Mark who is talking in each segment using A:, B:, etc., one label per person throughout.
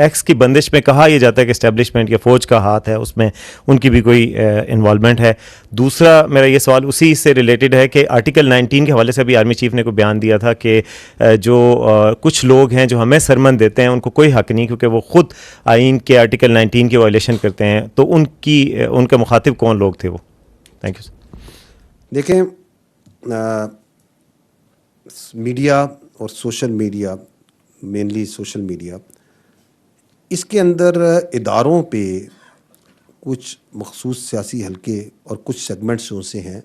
A: X کی بندش میں کہا یہ جاتا ہے کہ اسٹیبلشمنٹ یا فوج کا ہاتھ ہے اس میں، ان کی بھی کوئی انوالومنٹ ہے. دوسرا میرا یہ سوال اسی سے ریلیٹڈ ہے کہ آرٹیکل 19 کے حوالے سے بھی آرمی چیف نے کوئی بیان دیا تھا کہ جو کچھ لوگ ہیں جو ہمیں سرمن دیتے ہیں ان کو کوئی حق نہیں، کیونکہ وہ خود آئین کے آرٹیکل 19 کی وائلیشن کرتے ہیں. تو ان کے مخاطب کون لوگ تھے وہ؟ Thank you sir.
B: دیکھیں، میڈیا اور social media, mainly social media, اس کے اندر اداروں پہ کچھ مخصوص سیاسی حلقے اور کچھ سیگمنٹس سے ہیں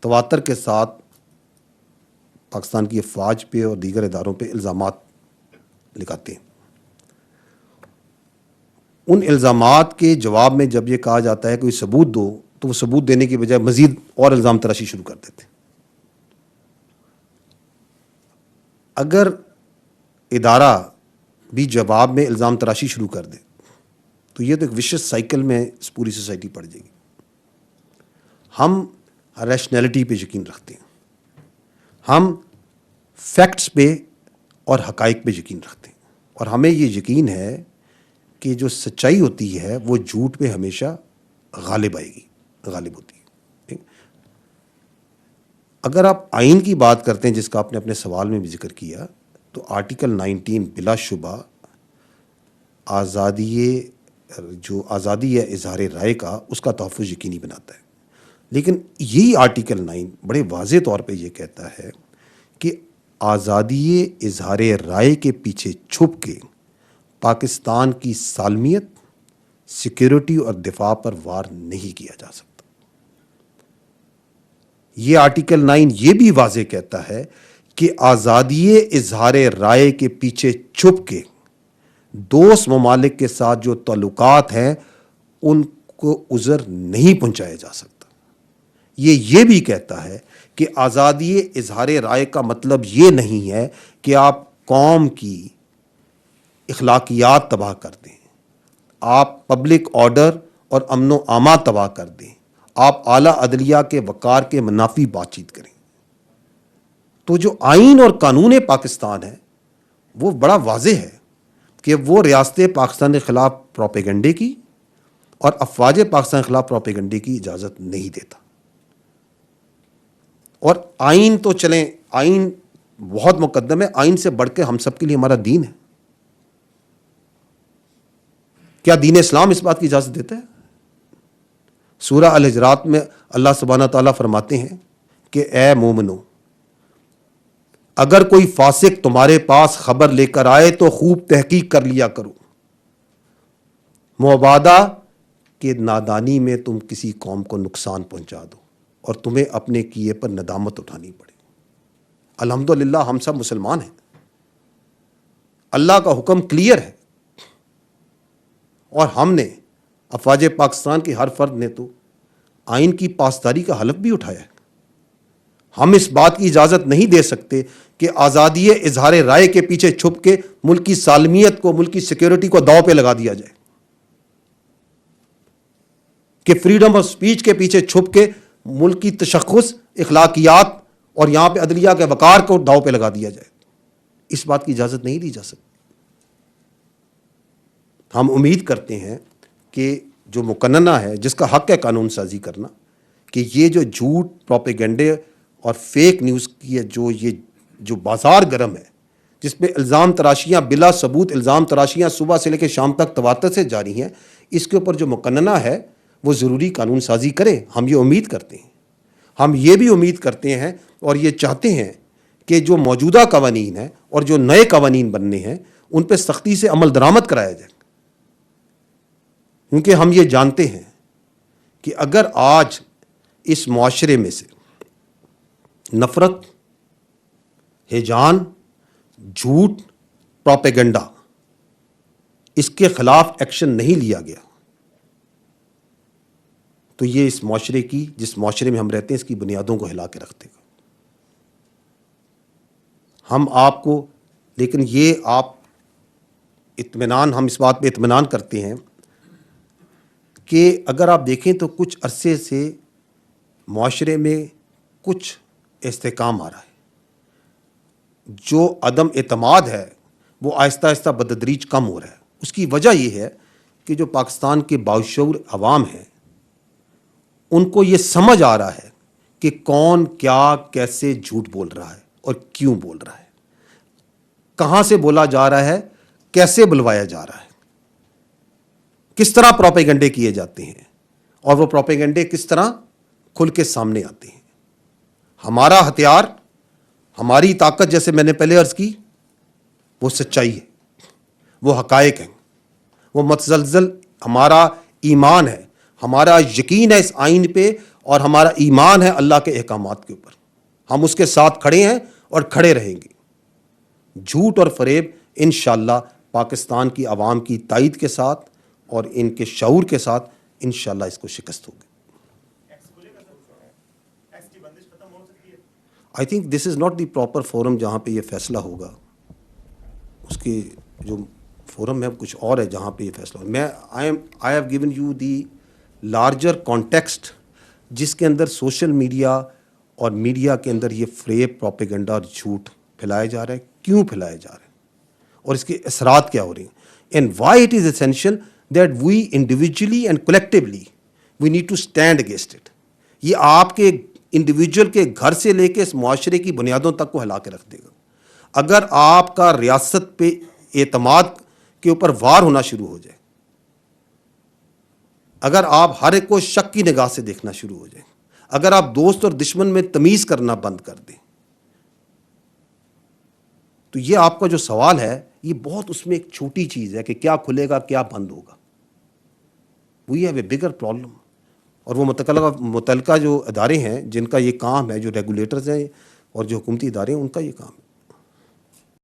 B: تواتر کے ساتھ پاکستان کی افواج پہ اور دیگر اداروں پہ الزامات لگاتے ہیں. ان الزامات کے جواب میں جب یہ کہا جاتا ہے کہ کوئی ثبوت دو، تو وہ ثبوت دینے کی بجائے مزید اور الزام تراشی شروع کر دیتے ہیں. اگر ادارہ بھی جواب میں الزام تراشی شروع کر دے تو یہ تو ایک وشس سائیکل میں اس پوری سوسائٹی پڑ جائے گی. ہم ریشنلٹی پہ یقین رکھتے ہیں، ہم فیکٹس پہ اور حقائق پہ یقین رکھتے ہیں، اور ہمیں یہ یقین ہے کہ جو سچائی ہوتی ہے وہ جھوٹ پہ ہمیشہ غالب آئے گی، غالب ہوتی ہے. اگر آپ آئین کی بات کرتے ہیں، جس کا آپ نے اپنے سوال میں بھی ذکر کیا، تو آرٹیکل 19 بلا شبہ آزادی ہے اظہار رائے کا، اس کا تحفظ یقینی بناتا ہے. لیکن یہی آرٹیکل 9 بڑے واضح طور پہ یہ کہتا ہے کہ آزادی اظہار رائے کے پیچھے چھپ کے پاکستان کی سالمیت، سیکیورٹی اور دفاع پر وار نہیں کیا جا سکتا. یہ آرٹیکل 9 یہ بھی واضح کہتا ہے کہ آزادی اظہار رائے کے پیچھے چھپ کے دوست ممالک کے ساتھ جو تعلقات ہیں ان کو عذر نہیں پہنچایا جا سکتا. یہ بھی کہتا ہے کہ آزادی اظہار رائے کا مطلب یہ نہیں ہے کہ آپ قوم کی اخلاقیات تباہ کر دیں، آپ پبلک آرڈر اور امن و امان تباہ کر دیں، آپ اعلیٰ عدلیہ کے وقار کے منافی بات چیت کریں. تو جو آئین اور قانون پاکستان ہے وہ بڑا واضح ہے کہ وہ ریاست پاکستان کے خلاف پروپیگنڈے کی اور افواج پاکستان کے خلاف پروپیگنڈے کی اجازت نہیں دیتا. اور آئین تو چلیں، آئین بہت مقدم ہے، آئین سے بڑھ کے ہم سب کے لیے ہمارا دین ہے. کیا دین اسلام اس بات کی اجازت دیتا ہے؟ سورہ الحجرات میں اللہ سبحانہ تعالیٰ فرماتے ہیں کہ اے مومنو، اگر کوئی فاسق تمہارے پاس خبر لے کر آئے تو خوب تحقیق کر لیا کرو، مبادا کہ نادانی میں تم کسی قوم کو نقصان پہنچا دو اور تمہیں اپنے کیے پر ندامت اٹھانی پڑے. الحمدللہ ہم سب مسلمان ہیں، اللہ کا حکم کلیئر ہے، اور ہم نے افواج پاکستان کے ہر فرد نے تو آئین کی پاسداری کا حلف بھی اٹھایا ہے. ہم اس بات کی اجازت نہیں دے سکتے کہ آزادی اظہار رائے کے پیچھے چھپ کے ملک کی سالمیت کو، ملک کی سیکیورٹی کو داؤ پہ لگا دیا جائے، کہ فریڈم آف سپیچ کے پیچھے چھپ کے ملک کی تشخص، اخلاقیات اور یہاں پہ عدلیہ کے وقار کو داؤ پہ لگا دیا جائے. اس بات کی اجازت نہیں دی جا سکتی. ہم امید کرتے ہیں کہ جو مقننہ ہے، جس کا حق ہے قانون سازی کرنا، کہ یہ جو جھوٹ، پروپیگنڈے اور فیک نیوز کی ہے، جو بازار گرم ہے، جس پہ الزام تراشیاں بلا ثبوت، الزام تراشیاں صبح سے لے کے شام تک تواتر سے جاری ہیں، اس کے اوپر جو مقننہ ہے وہ ضروری قانون سازی کرے. ہم یہ امید کرتے ہیں. ہم یہ بھی امید کرتے ہیں اور یہ چاہتے ہیں کہ جو موجودہ قوانین ہیں اور جو نئے قوانین بننے ہیں ان پہ سختی سے عمل درآمد کرایا جائے. کیونکہ ہم یہ جانتے ہیں کہ اگر آج اس معاشرے میں سے نفرت، ہیجان، جھوٹ، پروپیگنڈا، اس کے خلاف ایکشن نہیں لیا گیا تو یہ اس معاشرے کی، جس معاشرے میں ہم رہتے ہیں، اس کی بنیادوں کو ہلا کے رکھ دے گا. ہم آپ کو، لیکن یہ آپ اطمینان، ہم اس بات پہ اطمینان کرتے ہیں کہ اگر آپ دیکھیں تو کچھ عرصے سے معاشرے میں کچھ استحکام آ رہا ہے. جو عدم اعتماد ہے وہ آہستہ آہستہ بتدریج کم ہو رہا ہے. اس کی وجہ یہ ہے کہ جو پاکستان کے باشعور عوام ہیں ان کو یہ سمجھ آ رہا ہے کہ کون کیا کیسے جھوٹ بول رہا ہے اور کیوں بول رہا ہے، کہاں سے بولا جا رہا ہے، کیسے بلوایا جا رہا ہے، کس طرح پروپیگنڈے کیے جاتے ہیں اور وہ پروپیگنڈے کس طرح کھل کے سامنے آتے ہیں۔ ہمارا ہتھیار، ہماری طاقت، جیسے میں نے پہلے عرض کی، وہ سچائی ہے، وہ حقائق ہیں، وہ متزلزل ہمارا ایمان ہے، ہمارا یقین ہے اس آئین پہ، اور ہمارا ایمان ہے اللہ کے احکامات کے اوپر۔ ہم اس کے ساتھ کھڑے ہیں اور کھڑے رہیں گے۔ جھوٹ اور فریب انشاءاللہ پاکستان کی عوام کی تائید کے ساتھ اور ان کے شعور کے ساتھ انشاءاللہ اس کو شکست ہوگی۔ I think this is not the proper forum جہاں پہ یہ فیصلہ ہوگا۔ اس کے جو فورم ہے کچھ اور ہے جہاں پہ یہ فیصلہ ہوگا۔ میں I have given you the larger context جس کے اندر سوشل میڈیا اور میڈیا کے اندر یہ فریب، پروپیگنڈا اور جھوٹ پھیلایا جا رہا ہے، کیوں پھیلایا جا رہا ہے اور اس کے اثرات کیا ہو رہے ہیں، and why it is essential that we individually and collectively we need to stand against it. یہ آپ کے انڈیویجول کے گھر سے لے کے اس معاشرے کی بنیادوں تک کو ہلا کے رکھ دے گا۔ اگر آپ کا ریاست پہ اعتماد کے اوپر وار ہونا شروع ہو جائے، اگر آپ ہر ایک کو شک کی نگاہ سے دیکھنا شروع ہو جائیں، اگر آپ دوست اور دشمن میں تمیز کرنا بند کر دیں، تو یہ آپ کا جو سوال ہے یہ بہت اس میں ایک چھوٹی چیز ہے کہ کیا کھلے گا، کیا بند ہوگا۔ We have a bigger problem. اور وہ متعلقہ جو ادارے ہیں جن کا یہ کام ہے، جو ریگولیٹرز ہیں اور جو حکومتی ادارے ہیں، ان کا یہ کام ہے۔